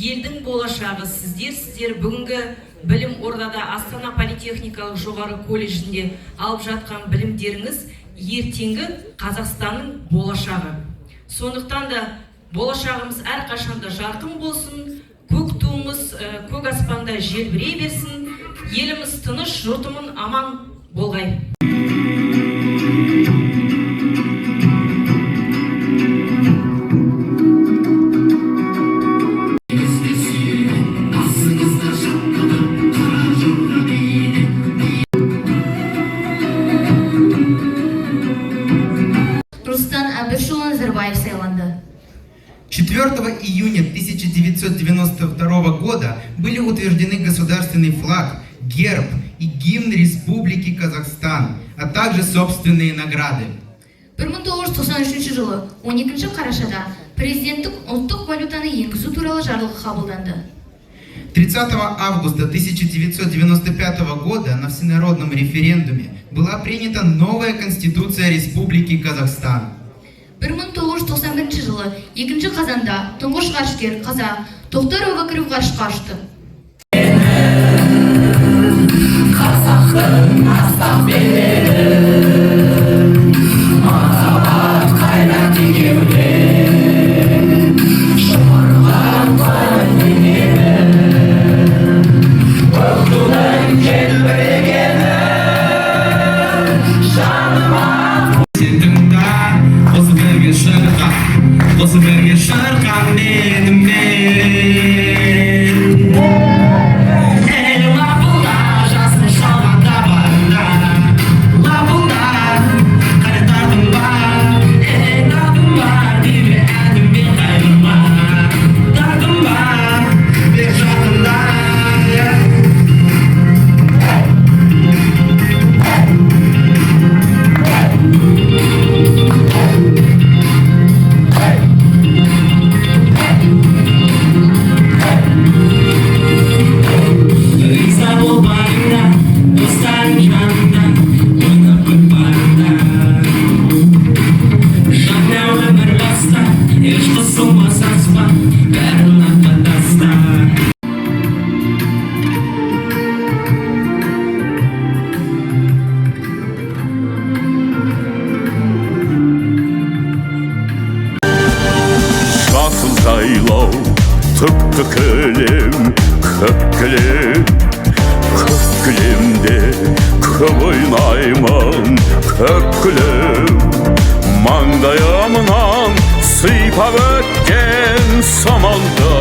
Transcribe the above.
елдің болашағы сіздер бүгінгі білім ордада Астана политехникалық жоғары колледжінде алып жатқан білімдеріңіз ертеңгі Қазақстанның болашағы. Сондықтан да болашағымыз әрқашанда жарқын болсын, көк туымыз көк аспанда желбірей берсін, еліміз тыныш, жұртымын аман болғай. Нурсултан Абишұлы Назарбаев сайланды. 4 июня 1992 года были утверждены государственный флаг, герб и гимн Республики Казахстан, а также собственные награды. 1993 жылы 12 қарашада президенттік ұлттық валютаны енгізу туралы жарлық қабылданды. 30 августа 1995 года на всенародном референдуме была принята новая Конституция Республики Казахстан. 1991 жылы 2 қазанда тұңғыш ғарышкер қазақ Тоқтар Әубәкіров ғарышқа ұшты. Қазақтың астақ белі, махаббат қайрат егеуде, шымырған көңілменен, ұлтының желбірегені, жаныма сендіңда, осы бірге шырқан менімен. Жайлау, түпкі кілем, көк кілемде көп ойнаймын, көк кілем маңдайымнан сыйпап өткен самалды